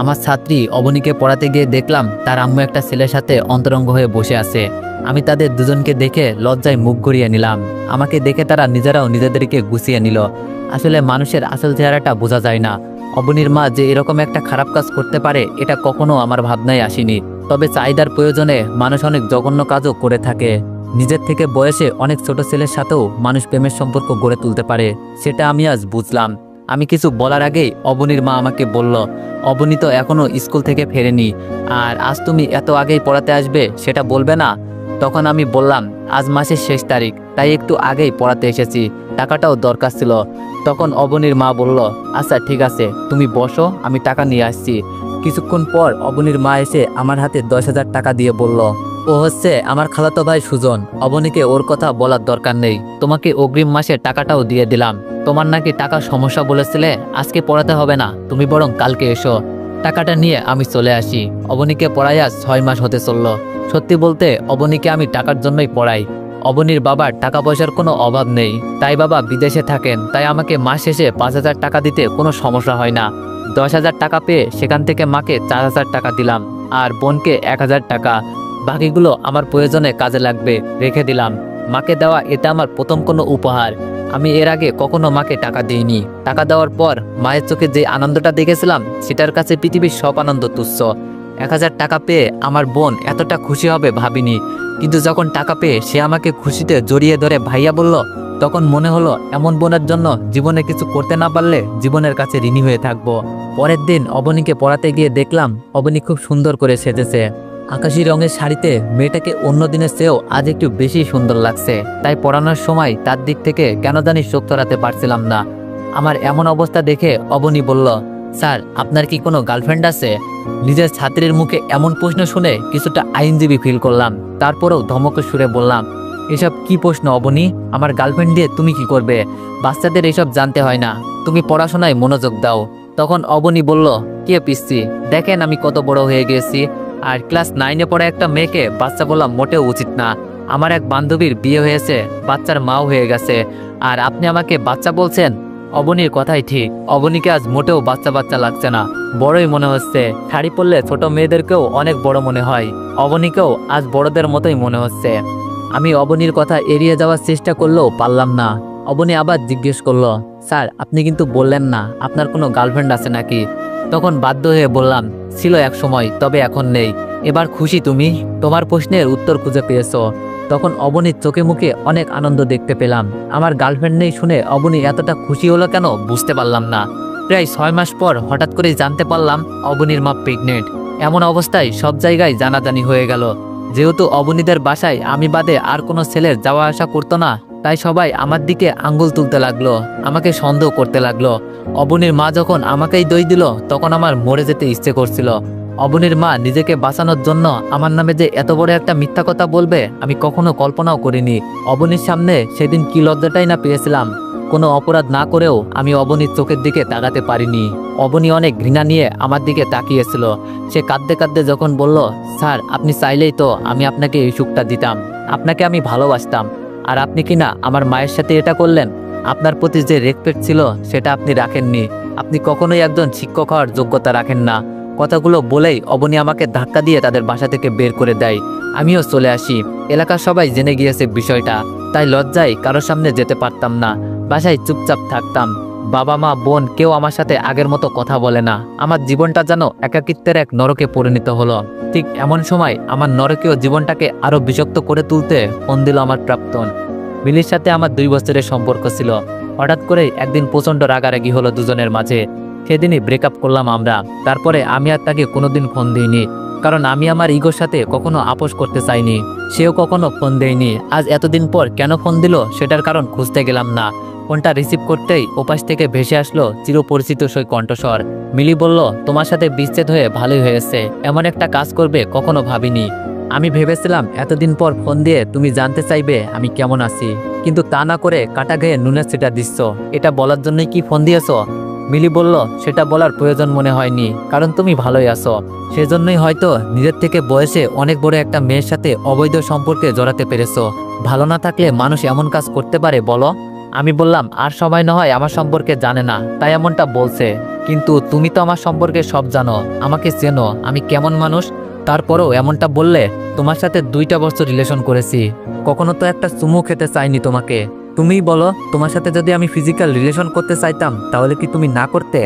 আমার ছাত্রী অবনীকে পড়াতে গিয়ে দেখলাম তার আম্মু একটা ছেলের সাথে অন্তরঙ্গ হয়ে বসে আছে। আমি তাদের দুজনকে দেখে লজ্জায় মুখ ঘুরিয়ে নিলাম। আমাকে দেখে তারা নিজেরাও নিজেদেরকে গুছিয়ে নিল। আসলে মানুষের আসল চেহারাটা বোঝা যায় না। অবনীর মা যে এরকম একটা খারাপ কাজ করতে পারে এটা কখনো আমার ভাবনায় আসেনি। তবে চাহিদার প্রয়োজনে মানুষ অনেক জঘন্য কাজও করে থাকে। নিজের থেকে বয়সে অনেক ছোট ছেলের সাথেও মানুষ প্রেমের সম্পর্ক গড়ে তুলতে পারে, সেটা আমি আজ বুঝলাম। আমি কিছু বলার আগেই অবনীর মা আমাকে বলল, অবনী তো এখনো স্কুল থেকে ফেরেনি, আর আজ তুমি এত আগেই পড়াতে আসবে সেটা বলবে না? তখন আমি বললাম, আজ মাসের শেষ তারিখ, তাই একটু আগেই পড়াতে এসেছি, টাকাটাও দরকার ছিল। তখন অবনীর মা বলল, আচ্ছা ঠিক আছে, তুমি বসো, আমি টাকা নিয়ে আসছি। কিছুক্ষণ পর অবনীর মা এসে আমার হাতে 10,000 টাকা দিয়ে বলল, ও হচ্ছে আমার খালাতো ভাই সুজন, অবনীকে ওর কথা বলার দরকার নেই, তোমাকে অগ্রিম মাসে টাকাটাও দিয়ে দিলাম। তোমার নাকি টাকার সমস্যা বলেছিলে, আজকে পড়াতে হবে না, তুমি বরং কালকে এসো। টাকাটা নিয়ে আমি চলে আসি। অবনীকে পড়াই আজ 6 মাস হতে চলল। সত্যি বলতে অবনীকে আমি টাকার জন্যই পড়াই। অবনীর বাবার টাকা পয়সার কোনো অভাব নেই, তাই বাবা বিদেশে থাকেন, তাই আমাকে মাস শেষে 5,000 টাকা দিতে কোনো সমস্যা হয় না। 10,000 টাকা পেয়ে সেখান থেকে মাকে 4,000 টাকা দিলাম, আর বোনকে 1,000 টাকা। বাকিগুলো আমার প্রয়োজনে কাজে লাগবে, রেখে দিলাম। মাকে দেওয়া এটা আমার প্রথম কোনো উপহার। আমি এর আগে কখনো মাকে টাকা দিইনি। টাকা দেওয়ার পর মায়ের চোখে যে আনন্দটা দেখেছিলাম সেটার কাছে পৃথিবীর সব আনন্দ তুচ্ছ। 1,000 টাকা পেয়ে আমার বোন এতটা খুশি হবে ভাবিনি। কিন্তু যখন টাকা পেয়ে সে আমাকে খুশিতে জড়িয়ে ধরে ভাইয়া বলল, তখন মনে হলো এমন বোনের জন্য জীবনে কিছু করতে না পারলে জীবনের কাছে ঋণী হয়ে থাকবো। পরের দিন অবনীকে পড়াতে গিয়ে দেখলাম অবনী খুব সুন্দর করে সেজেছে। আকাশি রঙের শাড়িতে মেয়েটাকে অন্য দিনের চেয়েও আজ একটু বেশি সুন্দর লাগছে। তাই পড়ানোর সময় তার দিক থেকে কেন জানি চোখ সরাতে পারছিলাম না। আমার এমন অবস্থা দেখে অবনী বলল, স্যার আপনার কি কোনো গার্লফ্রেন্ড আছে? নিজের ছাত্রীর মুখে এমন প্রশ্ন শুনে কিছুটা আইনজীবী ফিল করলাম। তারপরেও ধমকে সুরে বললাম, এসব কি প্রশ্ন অবনী? আমার গার্লফ্রেন্ড দিয়ে তুমি কি করবে? বাচ্চাদের এসব জানতে হয় না, তুমি পড়াশোনায় মনোযোগ দাও। তখন অবনী বলল, কে পিসছি, দেখেন আমি কত বড় হয়ে গেছি, আর ক্লাস 9-এ পড়া একটা মেয়েকে বাচ্চা বলা মোটেও উচিত না। আমার এক বান্ধবীর বিয়ে হয়েছে, বাচ্চার মাও হয়ে গেছে, আর আপনি আমাকে বাচ্চা বলছেন? অবনীর কথাই ঠিক, অবনীকে আজ মোটেও বাচ্চা বাচ্চা লাগছে না, বড়ই মনে হচ্ছে। শাড়ি পরলে ছোট মেয়েদেরকেও অনেক বড় মনে হয়, অবনীকেও আজ বড়দের মতোই মনে হচ্ছে। আমি অবনীর কথা এড়িয়ে যাওয়ার চেষ্টা করলেও পারলাম না। অবনী আবার জিজ্ঞেস করলো, স্যার আপনি কিন্তু বললেন না আপনার কোনো গার্লফ্রেন্ড আছে নাকি? তখন বাধ্য হয়ে বললাম, ছিল এক সময়, তবে এখন নেই। এবার খুশি তুমি? তোমার প্রশ্নের উত্তর খুঁজে পেয়েছো। তখন অবনীর চোখে মুখে অনেক আনন্দ দেখতে পেলাম। আমার গার্লফ্রেন্ড নেই শুনে অবনী এতটা খুশি হলো কেন বুঝতে পারলাম না। প্রায় 6 মাস পর হঠাৎ করে জানতে পারলাম অবনীর মা প্রেগনেন্ট। এমন অবস্থায় সব জায়গায় জানাজানি হয়ে গেল। যেহেতু অবনীদের বাসায় আমি বাদে আর কোনো ছেলের যাওয়া আসা করতো না, তাই সবাই আমার দিকে আঙ্গুল তুলতে লাগলো, আমাকে সন্দেহ করতে লাগলো। অবনীর মা যখন আমাকেই দই দিল তখন আমার মরে যেতে ইচ্ছে করছিল। অবনীর মা নিজেকে বাঁচানোর জন্য আমার নামে যে এত বড় একটা মিথ্যা কথা বলবে আমি কখনো কল্পনাও করিনি। অবনীর সামনে সেদিন কি লজ্জাটাই না পেয়েছিলাম। কোনো অপরাধ না করেও আমি অবনীর চোখের দিকে তাকাতে পারিনি। অবনী অনেক ঘৃণা নিয়ে আমার দিকে তাকিয়েছিল। সে কাঁদতে কাঁদতে যখন বলল, স্যার আপনি চাইলেই তো আমি আপনাকে এই সুখটা দিতাম, আপনাকে আমি ভালোবাসতাম, আর আপনি কিনা আমার মায়ের সাথে এটা করলেন। আপনার প্রতি যে রেসপেক্ট ছিল সেটা আপনি রাখেননি। আপনি কখনোই একজন শিক্ষক হওয়ার যোগ্যতা রাখেন না। কথাগুলো বলেই অবনী আমাকে ধাক্কা দিয়ে তাদের বাসা থেকে বের করে দেয়। আমিও চলে আসি। এলাকার সবাই জেনে গিয়েছে বিষয়টা, তাই লজ্জায় কারোর সামনে যেতে পারতাম না। বাসায় চুপচাপ থাকতাম। বাবা মা বোন কেউ আমার সাথে আগের মতো কথা বলে না। আমার জীবনটা যেন একাকিত্বের এক নরকে পরিণত হলো। ঠিক এমন সময় আমার নরকীয় জীবনটাকে আরো বিষাক্ত করে তুলতে ফোন দিল আমার প্রাক্তন। মিলির সাথে আমার 2 বছরের সম্পর্ক ছিল। হঠাৎ করেই একদিন প্রচন্ড রাগারাগি হলো দুজনের মাঝে। সেদিনই ব্রেকআপ করলাম আমরা। তারপরে আমি আর তাকে কোনোদিন ফোন দিইনি, কারণ আমি আমার ইগোর সাথে কখনো আপোষ করতে চাইনি। সেও কখনো ফোন দেয়নি। আজ এতদিন পর কেন ফোন দিল সেটার কারণ খুঁজতে গেলাম না। ফোনটা রিসিভ করতেই ওপাশ থেকে ভেসে আসলো চিরপরিচিত সেই কণ্ঠস্বর। মিলি বলল, তোমার সাথে বিচ্ছেদ হয়ে ভালোই হয়েছে, এমন একটা কাজ করবে কখনো ভাবিনি। আমি ভেবেছিলাম এতদিন পর ফোন দিয়ে তুমি জানতে চাইবে আমি কেমন আছি, কিন্তু তা না করে কাটা গায়ে নুনের ছিটা দিচ্ছ। এটা বলার জন্যই কি ফোন দিয়েছো? মিলি বলল, সেটা বলার প্রয়োজন মনে হয়নি, কারণ তুমি ভালোই আছো। সেজন্যই হয়তো নিজের থেকে বয়সে অনেক বড় একটা মেয়ের সাথে অবৈধ সম্পর্কে জড়াতে পেরেছো। ভালো না থাকলে মানুষ এমন কাজ করতে পারে বলো? আমি বললাম আর সবাই না হয় আমার সম্পর্কে জানে না, তাই এমনটা বলছে। কিন্তু তুমি তো আমার সম্পর্কে সব জানো, আমাকে চেনো, আমি কেমন মানুষ। তারপরেও এমনটা বললে? তোমার সাথে 2টা বছর রিলেশন করেছি, কখনো তো একটা চুমু খেতে চাইনি তোমাকে। তুমিই বলো, তোমার সাথে যদি আমি ফিজিক্যাল রিলেশন করতে চাইতাম তাহলে কি তুমি না করতে?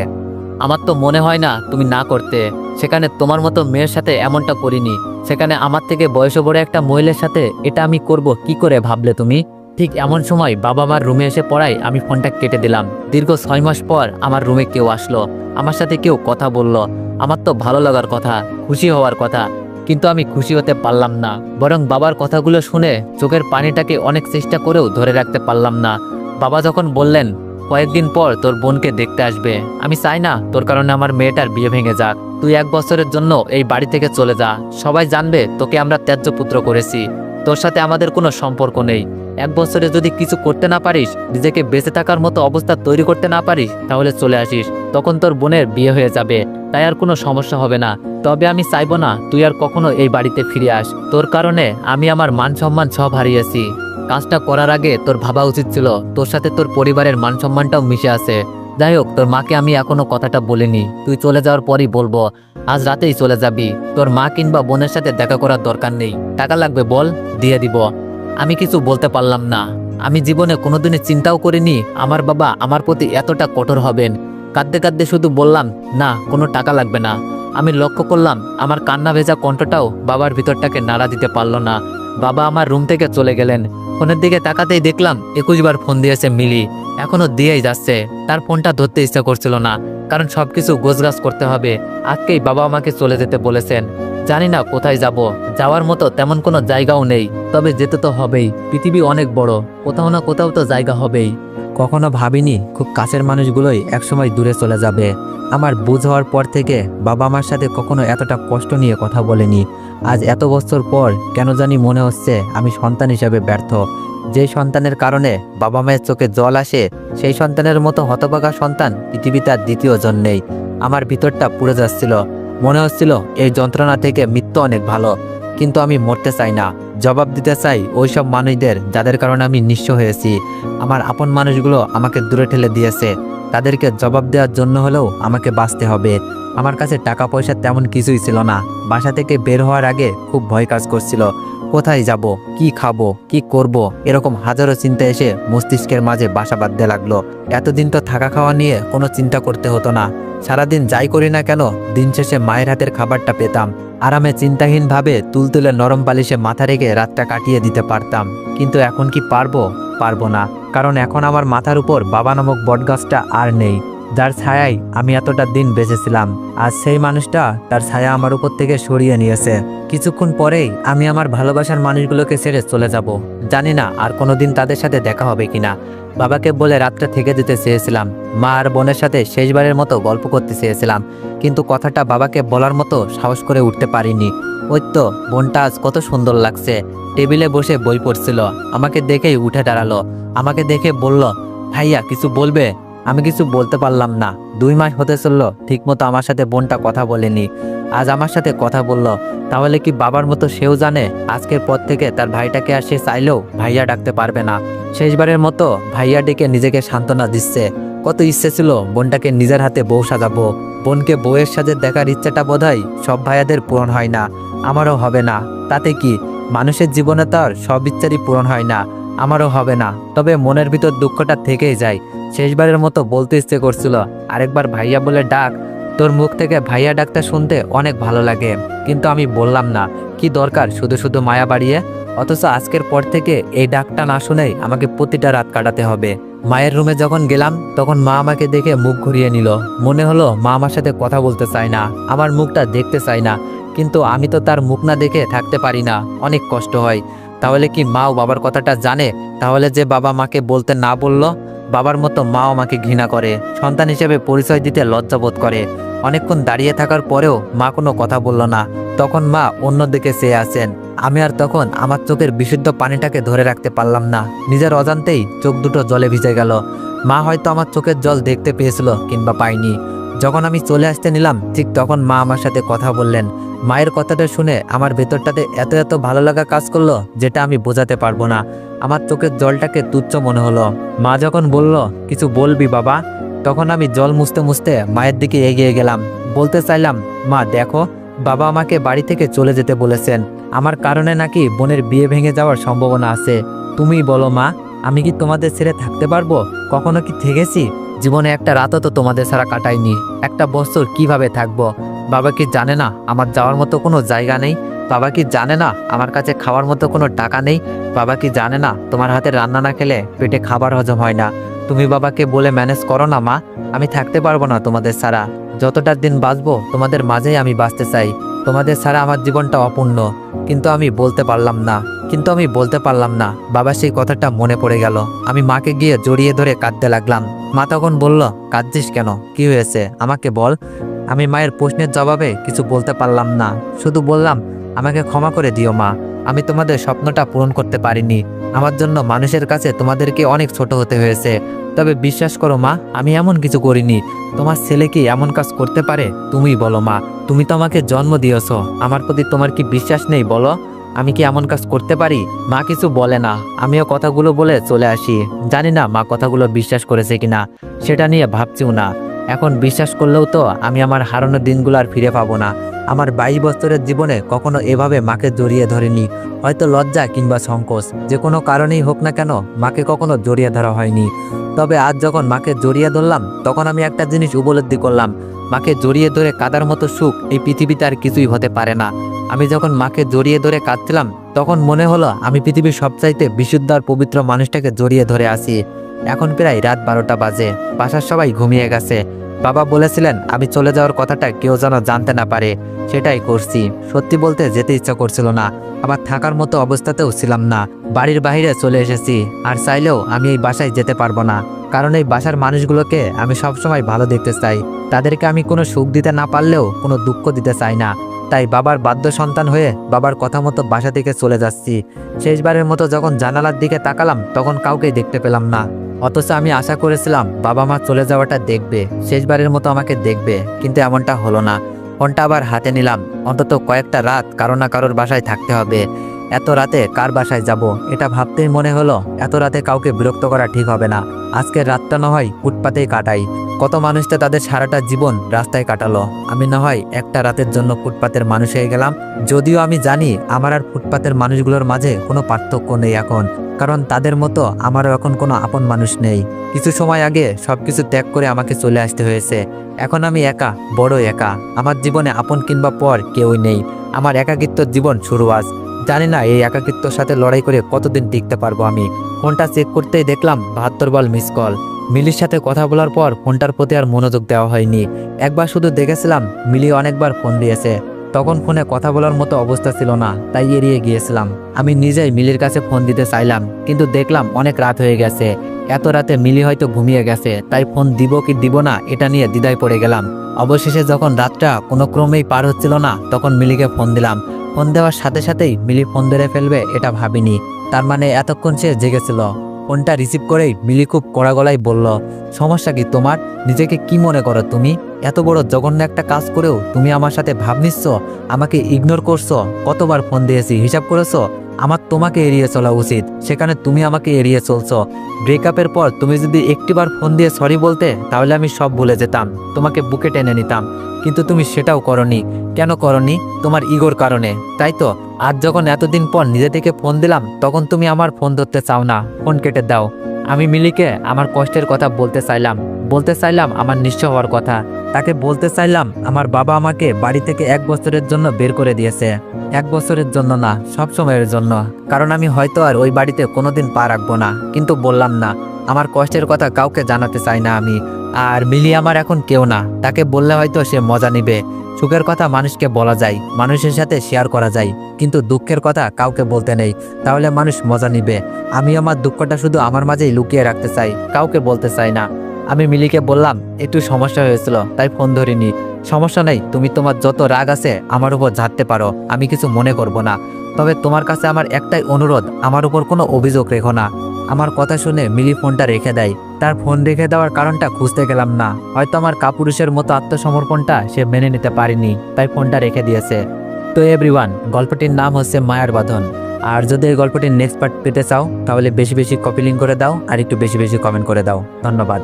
আমার তো মনে হয় না তুমি না করতে। সেখানে তোমার মতো মেয়ের সাথে এমনটা করিনি, সেখানে আমার থেকে বয়সে বড় একটা মহিলার সাথে এটা আমি করব কি করে ভাবলে তুমি? ঠিক এমন সময় বাবা মার রুমে এসে পড়ায় আমি ফোনটা কেটে দিলাম। দীর্ঘ 6 মাস পর আমার রুমে কেউ আসলো, আমার সাথে কেউ কথা বলল। আমার তো ভালো লাগার কথা, খুশি হওয়ার কথা, কিন্তু আমি খুশি হতে পারলাম না। বরং বাবার কথাগুলো শুনে চোখের পানিটাকে অনেক চেষ্টা করেও ধরে রাখতে পারলাম না। বাবা যখন বললেন কয়েকদিন পর তোর বোনকে দেখতে আসবে, আমি চাই না তোর কারণে আমার মেয়েটার বিয়ে ভেঙে যাক। তুই 1 বছরের জন্য এই বাড়ি থেকে চলে যা, সবাই জানবে তোকে আমরা ত্যায্য পুত্র করেছি, তোর সাথে আমাদের কোনো সম্পর্ক নেই। 1 বছরে যদি কিছু করতে না পারিস, নিজেকে বেঁচে থাকার মতো অবস্থা তৈরি করতে না পারিস, তাহলে চলে আসিস, তখন তোর বোনের বিয়ে হয়ে যাবে, তাই আর কোনো সমস্যা হবে না। তবে আমি চাইবো না তুই আর কখনো এই বাড়িতে ফিরে আস, তোর কারণে আমি আমার মান সম্মান সব হারিয়েছি। কাজটা করার আগে তোর ভাবা উচিত ছিল তোর সাথে তোর পরিবারের মান সম্মানটাও মিশে আছে। যাই হোক, তোর মাকে আমি এখনো কথাটা বলিনি, তুই চলে যাওয়ার পরই বলবো। আজ রাতেই চলে যাবি, তোর মা কিংবা বোনের সাথে দেখা করার দরকার নেই। টাকা লাগবে বল, দিয়ে দিব। আমি কিছু বলতে পারলাম না। আমি জীবনে কোনোদিনই চিন্তাও করিনি আমার বাবা আমার প্রতি এতটা কঠোর হবেন। কাঁদতে কাঁদতে শুধু বললাম, না, কোনো টাকা লাগবে না। আমি লক্ষ্য করলাম আমার কান্না ভেজা কণ্ঠটাও বাবার ভিতরটাকে নাড়া দিতে পারল না। বাবা আমার রুম থেকে চলে গেলেন। ফোনের দিকে তাকাতেই দেখলাম 21 বার ফোন দিয়েছে মিলি, এখনো দিয়েই যাচ্ছে। তার ফোনটা ধরতে ইচ্ছা করছিল না, কারণ সবকিছু গোছগাছ করতে হবে। আজকেই বাবা আমাকে চলে যেতে বলেছেন। জানি না কোথায় যাব, যাওয়ার মতো তেমন কোনো জায়গাও নেই, তবে যেতে তো হবেই। পৃথিবী অনেক বড়, কোথাও না কোথাও তো জায়গা হবেই। কখনো ভাবিনি খুব কাছের মানুষগুলোই একসময় দূরে চলে যাবে। আমার বুঝ হওয়ার পর থেকে বাবা মার সাথে কখনো এতটা কষ্ট নিয়ে কথা বলেনি। আজ এত বছর পর কেন জানি মনে হচ্ছে আমি সন্তান হিসেবে ব্যর্থ। যে সন্তানের কারণে বাবা মায়ের চোখে জল আসে, সেই সন্তানের মতো হতভাগা সন্তান পৃথিবীতে আর দ্বিতীয় জন নেই। আমার ভিতরটা পুড়ে যাচ্ছিল, মনে হচ্ছিল এই যন্ত্রণা থেকে মৃত্যু অনেক ভালো। কিন্তু আমি মরতে চাই না, জবাব দিতে চাই ওইসব মানুষদের যাদের কারণে আমি নিঃস্ব হয়েছি। আমার আপন মানুষগুলো আমাকে দূরে ঠেলে দিয়েছে, তাদেরকে জবাব দেওয়ার জন্য হলেও আমাকে বাঁচতে হবে। আমার কাছে টাকা পয়সা তেমন কিছুই ছিল না। বাসা থেকে বের হওয়ার আগে খুব ভয় কাজ করছিল, কোথায় যাব, কি খাবো, কি করব, এরকম হাজারো চিন্তা এসে মস্তিষ্কের মাঝে বাসা বাঁধতে লাগলো। এতদিন তো থাকা খাওয়া নিয়ে কোনো চিন্তা করতে হতো না। সারাদিন যাই করি না কেন, দিন শেষে মায়ের হাতের খাবারটা পেতাম। আরামে চিন্তাহীনভাবে তুলতুলে নরম বালিশে মাথা রেখে রাতটা কাটিয়ে দিতে পারতাম। কিন্তু এখন কি পারবো? পারবো না, কারণ এখন আমার মাথার উপর বাবা নামক বটগাছটা আর নেই, যার ছায়ায় আমি এতটা দিন বেঁচেছিলাম। আজ সেই মানুষটা তার ছায়া আমার উপর থেকে সরিয়ে নিয়েছে। কিছুক্ষণ পরেই আমি আমার ভালোবাসার মানুষগুলোকে ছেড়ে চলে যাব। জানি না আর কোনোদিন তাদের সাথে দেখা হবে কিনা। বাবাকে বলে রাতটা থেকে যেতে চেয়েছিলাম, মা আর বোনের সাথে শেষবারের মতো গল্প করতে চেয়েছিলাম, কিন্তু কথাটা বাবাকে বলার মতো সাহস করে উঠতে পারিনি। ওই তো বোনটা আজ কত সুন্দর লাগছে, টেবিলে বসে বই পড়ছিল, আমাকে দেখেই উঠে দাঁড়ালো। আমাকে দেখে বলল, ভাইয়া কিছু বলবে? আমি কিছু বলতে পারলাম না। 2 মাস হতে চললো ঠিকমতো আমার সাথে বোনটা কথা বলেনি, আজ আমার সাথে কথা বলল। তাহলে কি বাবার মতো সেও জানে আজকের পর থেকে তার ভাইটাকে আর সে চাইলেও ভাইয়া ডাকতে পারবে না। শেষবারের মতো ভাইয়া ডেকে নিজেকে সান্ত্বনা দিচ্ছে। কত ইচ্ছে ছিল বোনটাকে নিজের হাতে বউ সাজাবো। বোনকে বউয়ের সাথে দেখার ইচ্ছাটা বোধহয় সব ভাইয়াদের পূরণ হয় না, আমারও হবে না। তাতে কি, মানুষের জীবনে তো আর সব ইচ্ছারই পূরণ হয় না, আমারও হবে না। তবে মনের ভিতর দুঃখটা থেকেই যায়। শেষবারের মতো বলতে ইচ্ছে করছিল, আরেকবার ভাইয়া বলে ডাক। তোর মুখ থেকে ভাইয়া ডাকটা শুনতে অনেক ভালো লাগে, কিন্তু আমি বললাম না। কি দরকার শুধু শুধু মায়া বাড়িয়ে? অথচ আজকের পর থেকে এই ডাকটা না শুনেই আমাকে প্রতিটা রাত কাটাতে হবে। মায়ের রুমে যখন গেলাম তখন মা আমাকে দেখে মুখ ঘুরিয়ে নিল। মনে হলো মা আমার সাথে কথা বলতে চায় না, আমার মুখটা দেখতে চায় না। কিন্তু আমি তো তার মুখ না দেখে থাকতে পারি না, অনেক কষ্ট হয়। তাহলে কি মাও বাবার কথাটা জানে? তাহলে যে বাবা মাকে বলতে না বলল, বাবার মতো মাও আমাকে ঘৃণা করে, সন্তান হিসেবে পরিচয় দিতে লজ্জাবোধ করে। অনেকক্ষণ দাঁড়িয়ে থাকার পরেও মা কোনো কথা বলল না। তখন মা অন্যদিকে চেয়ে আছেন। আমি আর তখন আমার চোখের বিশুদ্ধ পানিটাকে ধরে রাখতে পারলাম না, নিজের অজান্তেই চোখ দুটো জলে ভিজে গেল। মা হয়তো আমার চোখের জল দেখতে পেয়েছিল কিংবা পাইনি। যখন আমি চলে আসতে নিলাম ঠিক তখন মা আমার সাথে কথা বললেন। মায়ের কথাটা শুনে আমার ভেতরটাতে এত এত ভালো লাগা কাজ করলো যেটা আমি বোঝাতে পারবো না। আমার চোখের জলটাকে তুচ্ছ মনে হলো। মা যখন বলল, কিছু বলবি বাবা, তখন আমি জল মুছতে মুছতে মায়ের দিকে এগিয়ে গেলাম। বলতে চাইলাম, মা দেখো, বাবা আমাকে বাড়ি থেকে চলে যেতে বলেছেন। আমার কারণে নাকি বোনের বিয়ে ভেঙে যাওয়ার সম্ভাবনা আছে। তুমিই বলো মা, আমি কি তোমাদের ছেড়ে থাকতে পারবো? কখনো কি থেকেছি? জীবনে একটা রাতও তো তোমাদের ছাড়া কাটাইনি। একটা বছর কিভাবে থাকবো? বাবা কি জানে না আমার যাওয়ার মতো কোনো জায়গা নেই? বাবা কি জানে না আমার কাছে খাওয়ার মতো কোনো টাকা নেই? বাবা কি জানে না তোমার হাতে রান্না না খেলে পেটে খাবার হজম হয় না? তুমি বাবাকে বলে ম্যানেজ করো না মা। আমি থাকতে পারবো না তোমাদের ছাড়া। যতটা দিন বাঁচবো তোমাদের মাঝেই আমি বাঁচতে চাই। তোমাদের ছাড়া আমার জীবনটা অপূর্ণ। কিন্তু আমি বলতে পারলাম না। বাবা সেই কথাটা মনে পড়ে গেল। আমি মাকে গিয়ে জড়িয়ে ধরে কাঁদতে লাগলাম। মা তখন বলল, কাঁদছিস কেন? কি হয়েছে আমাকে বল। আমি মায়ের প্রশ্নের জবাবে কিছু বলতে পারলাম না। শুধু বললাম, আমাকে ক্ষমা করে দিও মা। আমি তোমাদের স্বপ্নটা পূরণ করতে পারিনি। আমার জন্য মানুষের কাছে তোমাদেরকে অনেক ছোট হতে হয়েছে। তবে বিশ্বাস করো মা, আমি এমন কিছু করিনি। তোমার ছেলে কি এমন কাজ করতে পারে? তুমিই বলো মা। তুমি তো আমাকে জন্ম দিয়েছো। আমার প্রতি তোমার কি বিশ্বাস নেই বলো? আমি কি এমন কাজ করতে পারি? মা কিছু বলে না। আমিও কথাগুলো বলে চলে আসি। জানি না মা কথাগুলো বিশ্বাস করেছে কিনা, সেটা নিয়ে ভাবছিও না। এখন বিশ্বাস করলেও তো আমি আমার হারানো দিনগুলো আর ফিরে পাবো না। আমার 22 বছরের জীবনে কখনো এভাবে মাকে জড়িয়ে ধরিনি। হয়তো লজ্জা কিংবা সংকোচ, যে কোনো কারণেই হোক না কেন, মাকে কখনো জড়িয়ে ধরা হয়নি। তবে আজ যখন মাকে জড়িয়ে ধরলাম, তখন আমি একটা জিনিস উপলব্ধি করলাম। মাকে জড়িয়ে ধরে কাঁদার মতো সুখ এই পৃথিবীতে আর কিছুই হতে পারে না। আমি যখন মাকে জড়িয়ে ধরে কাঁদছিলাম, তখন মনে হলো আমি পৃথিবীর সবচাইতে বিশুদ্ধ আর পবিত্র মানুষটাকে জড়িয়ে ধরে আছি। এখন প্রায় রাত 12টা বাজে। বাসার সবাই ঘুমিয়ে গেছে। বাবা বলেছিলেন আমি চলে যাওয়ার কথাটা কেউ যেন জানতে না পারে। সেটাই করছি। সত্যি বলতে যেতে ইচ্ছা করছিল না, আবার থাকার মতো অবস্থাতেও ছিলাম না। বাড়ির বাইরে চলে এসেছি। আর চাইলেও আমি এই বাসায় যেতে পারবো না, কারণ এই বাসার মানুষগুলোকে আমি সবসময় ভালো দেখতে চাই। তাদেরকে আমি কোনো সুখ দিতে না পারলেও কোনো দুঃখ দিতে চাই না। তাই বাবার বাধ্য সন্তান হয়ে বাবার কথা মতো বাসা থেকে চলে যাচ্ছি। শেষবারের মতো যখন জানালার দিকে তাকালাম, তখন কাউকেই দেখতে পেলাম না। অথচ আমি আশা করেছিলাম বাবা মা চলে যাওয়াটা দেখবে, শেষবারের মতো আমাকে দেখবে, কিন্তু এমনটা হলো না। ফোনটা আবার হাতে নিলাম। অন্তত কয়েকটা রাত কারো না কারোর বাসায় থাকতে হবে। এত রাতে কার বাসায় যাব, এটা ভাবতেই মনে হলো এত রাতে কাউকে বিরক্ত করা ঠিক হবে না। আজকের রাতটা না হয় ফুটপাতেই কাটাই। কত মানুষ তো তাদের সারাটা জীবন রাস্তায় কাটালো। আমি না হয় একটা রাতের জন্য ফুটপাতের মানুষ হয়ে গেলাম। যদিও আমি জানি আমার আর ফুটপাতের মানুষগুলোর মাঝে কোনো পার্থক্য নেই এখন, কারণ তাদের মতো আমারও এখন কোনো আপন মানুষ নেই। কিছু সময় আগে সবকিছু ত্যাগ করে আমাকে চলে আসতে হয়েছে। এখন আমি একা, বড় একা। আমার জীবনে আপন কিংবা পর কেউই নেই। আমার একাকিত্ব জীবন শুরু আজ। জানি না এই একাকিত্বর সাথে লড়াই করে কতদিন টিকতে পারবো আমি। ফোনটা চেক করতেই দেখলাম 72 বল মিস কল। মিলির সাথে কথা বলার পর ফোনটার প্রতি আর মনোযোগ দেওয়া হয়নি। একবার শুধু দেখেছিলাম মিলি অনেকবার ফোন দিয়েছে। তখন ফোনে কথা বলার মতো অবস্থা ছিল না, তাই এড়িয়ে গিয়েছিলাম। আমি নিজেই মিলির কাছে ফোন দিতে চাইলাম, কিন্তু দেখলাম অনেক রাত হয়ে গেছে। এত রাতে মিলি হয়তো ঘুমিয়ে গেছে, তাই ফোন দিব কি দিব না এটা নিয়ে দ্বিধায় পড়ে গেলাম। অবশেষে যখন রাতটা কোনো ক্রমেই পার হচ্ছিল না, তখন মিলিকে ফোন দিলাম। ফোন দেওয়ার সাথে সাথেই মিলি ফোন ধরে ফেলবে এটা ভাবিনি। তার মানে এতক্ষণ সে জেগেছিল। ফোনটা রিসিভ করেই মিলি খুব কড়া গলায় বলল, সমস্যা কি তোমার? নিজেকে কি মনে করো তুমি? এত বড় জঘন্য একটা কাজ করেও তুমি আমার সাথে ভাব নিচ্ছ, আমাকে ইগনোর করছো। কতবার ফোন দিয়েছি হিসাব করেছো? আমার তোমাকে এড়িয়ে চলা উচিত, সেখানে তুমি আমাকে এড়িয়ে চলছো। ব্রেকআপের পর তুমি যদি একটিবার ফোন দিয়ে সরি বলতে, তাহলে আমি সব ভুলে যেতাম, তোমাকে বুকে টেনে নিতাম। কিন্তু তুমি সেটাও করনি। কেন করনি? তোমার ইগোর কারণে, তাই তো? আজ যখন এতদিন পর নিজে থেকে ফোন দিলাম, তখন তুমি আমার ফোন ধরতে চাও না, ফোন কেটে দাও। আমি মিলিকে আমার কষ্টের কথা বলতে চাইলাম আমার নিঃস্ব হওয়ার কথা। তাকে বলতে চাইলাম আমার বাবা আমাকে বাড়ি থেকে 1 বছরের জন্য বের করে দিয়েছে। 1 বছরের জন্য না, সব সময়ের জন্য। কারণ আমি হয়তো আর ওই বাড়িতে কোনোদিন পা রাখবো না। কিন্তু বললাম না, আমার কষ্টের কথা কাউকে জানাতে চাই না আমি। আর মিলি আমার এখন কেউ না। তাকে বললে হয়তো সে মজা নিবে। সুখের কথা মানুষকে বলা যায়, মানুষের সাথে শেয়ার করা যায়, কিন্তু দুঃখের কথা কাউকে বলতে নেই, তাহলে মানুষ মজা নিবে। আমি আমার দুঃখটা শুধু আমার মাঝেই লুকিয়ে রাখতে চাই, কাউকে বলতে চাই না। আমি মিলিকে বললাম একটু সমস্যা হয়েছিল, তাই ফোন ধরিনি। সমস্যা নেই, তুমি তোমার যত রাগ আছে আমার উপর ঝাড়তে পারো, আমি কিছু মনে করব না। তবে তোমার কাছে আমার একটাই অনুরোধ, আমার উপর কোনো অভিযোগ রেখো না। আমার কথা শুনে মিলি ফোনটা রেখে দেয়। তার ফোন রেখে দেওয়ার কারণটা খুঁজতে গেলাম না। হয়তো আমার কাপুরুষের মতো আত্মসমর্পণটা সে মেনে নিতে পারেনি, তাই ফোনটা রেখে দিয়েছে। তো এভরিওয়ান, গল্পটির নাম হচ্ছে মায়ার বাঁধন। আর যদি এই গল্পটির নেক্সট পার্ট পেতে চাও তাহলে বেশি বেশি কপি লিঙ্ক করে দাও আর একটু বেশি বেশি কমেন্ট করে দাও। ধন্যবাদ।